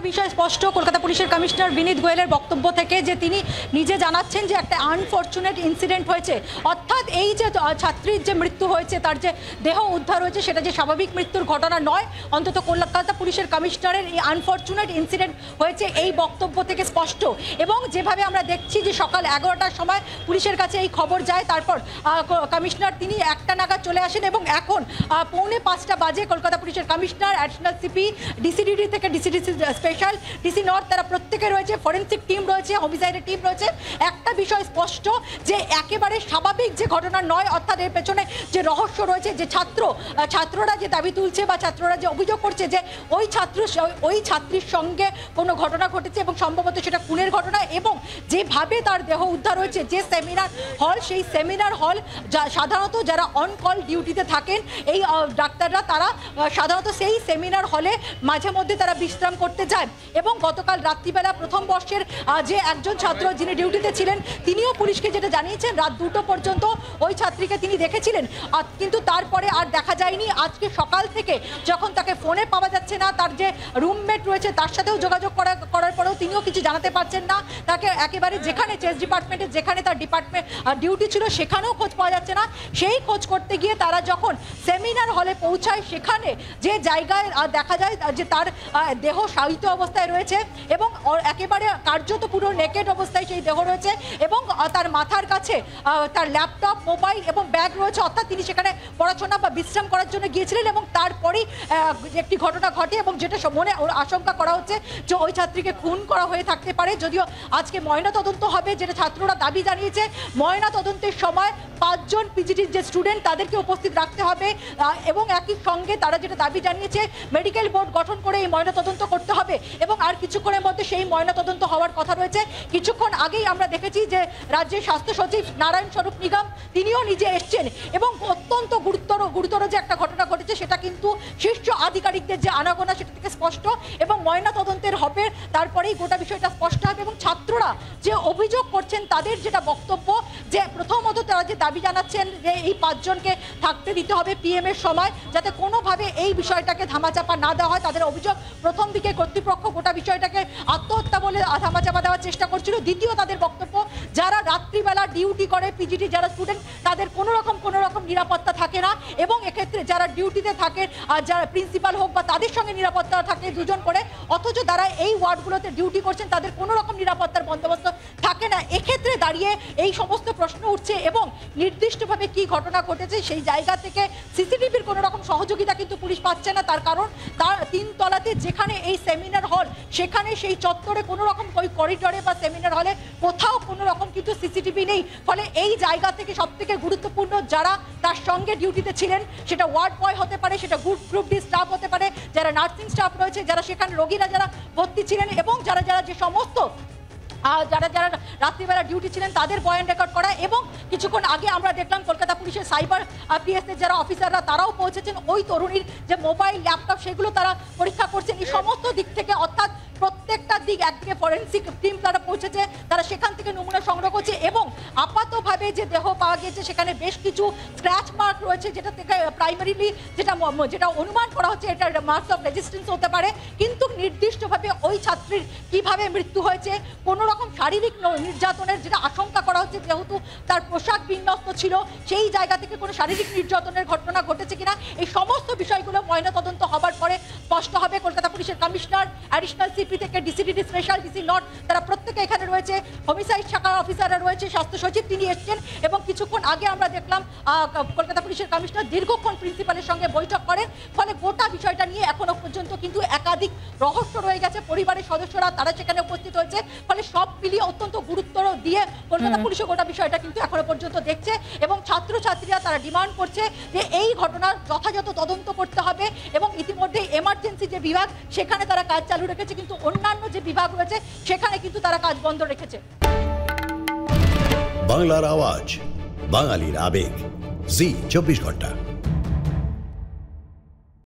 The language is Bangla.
বিষয় স্পষ্ট কলকাতা পুলিশের কমিশনার বিনীত গোয়েলের বক্তব্য থেকে, যে তিনি নিজে জানাচ্ছেন যে একটা আনফরচুনেট ইনসিডেন্ট হয়েছে, অর্থাৎ এই যে ছাত্রীর যে মৃত্যু হয়েছে, তার যে দেহ উদ্ধার হয়েছে, সেটা যে স্বাভাবিক মৃত্যুর ঘটনা নয়, অন্তত কলকাতা পুলিশের কমিশনারের এই আনফরচুনেট ইনসিডেন্ট হয়েছে এই বক্তব্য থেকে স্পষ্ট। এবং যেভাবে আমরা দেখছি যে সকাল 11টার সময় পুলিশের কাছে এই খবর যায়, তারপর কমিশনার তিনি 1টা নাগাদ চলে আসেন এবং এখন 4:45 বাজে কলকাতা পুলিশের কমিশনার, অ্যাডিশনাল সিপি, ডিসিডিডি থেকে ডিসিডিসি স্পেশাল, ডিসি নর্থ, তারা প্রত্যেকে রয়েছে, ফরেন্সিক টিম রয়েছে, হোমিসাইডের টিম রয়েছে। একটা বিষয় স্পষ্ট যে একেবারে স্বাভাবিক যে ঘটনা নয়, অর্থাৎ এর পেছনে যে রহস্য রয়েছে, যে ছাত্ররা যে দাবি তুলছে বা ছাত্ররা যে অভিযোগ করছে যে ওই ছাত্রীর সঙ্গে কোনো ঘটনা ঘটেছে এবং সম্ভবত সেটা খুনের ঘটনা, এবং যেভাবে তার দেহ উদ্ধার হয়েছে, যে সেমিনার হল, সেই সেমিনার হল সাধারণত যারা অন কল ডিউটিতে থাকেন এই ডাক্তাররা, তারা সাধারণত সেই সেমিনার হলে মাঝে মধ্যে তারা বিশ্রাম করতে যায়। এবং গতকাল রাত্রিবেলা প্রথম বর্ষের যে একজন ছাত্র যিনি ডিউটিতে ছিলেন, তিনিও পুলিশকে যেটা জানিয়েছেন, রাত 2টো পর্যন্ত ওই ছাত্রীকে তিনি দেখেছিলেন, কিন্তু তারপরে আর দেখা যায়নি। আজকে সকাল থেকে যখন তাকে ফোনে পাওয়া যাচ্ছে না, তার যে রুমমেট রয়েছে তার সাথেও যোগাযোগ করার পরেও তিনিও কিছু জানাতে পারছেন না। তাকে একেবারে যেখানে চেস ডিপার্টমেন্টে যেখানে তার ডিউটি ছিল সেখানেও খোঁজ পাওয়া যাচ্ছে না। সেই খোঁজ করতে গিয়ে তারা যখন সেমিনার হলে পৌঁছায়, সেখানে যে জায়গায় দেখা যায় যে তার দেহ শায়িত অবস্থায় রয়েছে এবং একেবারে কার্যত পুরো নেকেড অবস্থায় সেই দেহ রয়েছে, এবং তার মাথার কাছে তার ল্যাপটপ, মোবাইল এবং ব্যাগ রয়েছে, অর্থাৎ তিনি সেখানে পড়াশোনা বা বিশ্রাম করার জন্য গিয়েছিলেন। এবং তারপরেই একটি ঘটনা ঘটে এবং যেটা মনে আশঙ্কা করা হচ্ছে যে ওই ছাত্রীকে খুন করা হয়ে থাকতে পারে। যদিও আজকে ময়নাতদন্ত হবে, যেটা ছাত্ররা দাবি জানিয়েছে, ময়নাতদন্তের সময় 5 জন পিজিটির যে স্টুডেন্ট তাদেরকে উপস্থিত রাখতে হবে, এবং একই সঙ্গে তারা যেটা দাবি জানিয়েছে, মেডিকেল বোর্ড গঠন করে এই ময়নাতদন্ত করতে হবে। এবং আর কিছুক্ষণের মধ্যে সেই ময়নাতদন্ত হওয়ার কথা রয়েছে। কিছুক্ষণ আগেই আমরা দেখেছি যে রাজ্যের স্বাস্থ্য সচিব নারায়ণ স্বরূপ নিগম তিনিও নিজে এসছেন, এবং অত্যন্ত গুরুতর যে একটা ঘটনা ঘটেছে সেটা কিন্তু শীর্ষ আধিকারিকদের যে আনাগোনা সেটা থেকে স্পষ্ট, এবং ময়নাতদন্তের হবে তারপরেই গোটা বিষয়টা স্পষ্ট হবে। এবং ছাত্ররা যে অভিযোগ করছেন, তাদের যেটা বক্তব্য, যে প্রথমত তারা যে দাবি জানাচ্ছেন যে এই 5 জনকে থাকতে দিতে হবে পিএম এর সময়, যাতে কোনোভাবে এই বিষয়টাকে ধামাচাপা না দেওয়া হয়। তাদের অভিযোগ প্রথম দিকে কর্তৃপক্ষ গোটা বিষয়টাকে আত্মহত্যা বলে ধামাচাপা দেওয়ার চেষ্টা করছিল। দ্বিতীয় তাদের বক্তব্য, যারা রাত্রিবেলা ডিউটি করে পিজিটি যারা স্টুডেন্ট, তাদের কোনো রকম নিরাপত্তা থাকে না, এবং এক্ষেত্রে যারা ডিউটিতে থাকে, যারা প্রিন্সিপাল হোক বা তাদের সঙ্গে নিরাপত্তা থাকে 2 জন করে, অথচ যারা এই ওয়ার্ডগুলোতে ডিউটি করছেন তাদের কোনো রকম নিরাপত্তার বন্দোবস্ত থাকে না। এক্ষেত্রে দাঁড়িয়ে এই সমস্ত প্রশ্ন উঠছে, এবং নির্দিষ্টভাবে কি ঘটনা ঘটেছে সেই জায়গা থেকে সিসিটিভির কোনো রকম সহযোগিতা কিন্তু পুলিশ পাচ্ছে না। তার কারণ তার 3 তলাতে যেখানে এই সেমিনার হল, সেখানে সেই চত্বরে কোনো রকম ওই করিডোরে বা সেমিনার হলে কোথাও কোনো রকম কিন্তু সিসিটিভি নেই। ফলে এই জায়গা থেকে সবথেকে গুরুত্বপূর্ণ যারা তার সঙ্গে ডিউটিতে ছিলেন, সেটা ওয়ার্ড বয় হতে পারে, সেটা গ্রুপ ডি স্টাফ হতে পারে, যারা নার্সিং স্টাফ রয়েছে, যারা সেখানে রোগীরা যারা ভর্তি ছিলেন, এবং যারা যে সমস্ত যারা রাত্রিবেলা ডিউটি ছিলেন তাদের বয়ান রেকর্ড করা। এবং কিছুক্ষণ আগে আমরা দেখলাম কলকাতা পুলিশের সাইবার পিএস এর যারা অফিসাররা তারাও পৌঁছেছেন, ওই তরুণীর যে মোবাইল, ল্যাপটপ সেগুলো তারা পরীক্ষা করছেন। এই সমস্ত দিক থেকে, অর্থাৎ প্রত্যেকটা দিক, একদিকে ফরেন্সিক টিম তারা পৌঁছেছে, তারা সেখান থেকে নমুনা সংগ্রহ করছে, এবং আপাতভাবে যে দেহ পাওয়া গেছে সেখানে বেশ কিছু স্ক্র্যাচ মার্ক রয়েছে, যেটা থেকে প্রাইমারিলি যেটা অনুমান করা হচ্ছে এটা মার্কস অফ রেজিস্ট্যান্স হতে পারে। কিন্তু নির্দিষ্টভাবে ওই ছাত্রীর কিভাবে মৃত্যু হয়েছে, কোনো রকম শারীরিক নির্যাতনের যেটা আশঙ্কা করা হচ্ছে, যেহেতু তার পোশাক বিন্যস্ত ছিল, সেই জায়গা থেকে কোনো শারীরিক নির্যাতনের ঘটনা ঘটেছে কিনা, এই সমস্ত বিষয়গুলো ময়নাতদন্ত হবার পরে স্পষ্ট হবে। কলকাতা পুলিশের কমিশনার, অ্যাডিশনাল সিপি থেকে ডিসিডিডি স্পেশাল, ডিসি নর্থ, তারা প্রত্যেকে এখানে রয়েছে, হোমিসাইড শাখার অফিসাররা রয়েছে, স্বাস্থ্য সচিব তিনি এসছেন। এবং কিছুক্ষণ আগে আমরা দেখলাম কলকাতা পুলিশের কমিশনার দীর্ঘক্ষণ প্রিন্সিপালের সঙ্গে বৈঠক করেন। ফলে গোটা বিষয়টা নিয়ে এখনো পর্যন্ত কিন্তু একাধিক রহস্য রয়ে গেছে। পরিবারের সদস্যরা তারা সেখানে উপস্থিত হয়েছে, ফলে সব মিলিয়ে অত্যন্ত গুরুত্ব দিয়ে কলকাতা পুলিশের গোটা বিষয়টা কিন্তু এখনো পর্যন্ত দেখছে। এবং ছাত্রছাত্রীরা তারা ডিমান্ড করছে যে এই ঘটনার যথাযথ তদন্ত করতে হবে, এবং ইতিমধ্যে এমার্জেন্সি যে বিভাগ সেখানে তারা কাজ চালু রেখেছে, কিন্তু অন্যান্য যে বিভাগ রয়েছে সেখানে কিন্তু তারা কাজ বন্ধ রেখেছে। বাংলার আওয়াজ, বাঙালির আবেগ, জি 24 ঘন্টা।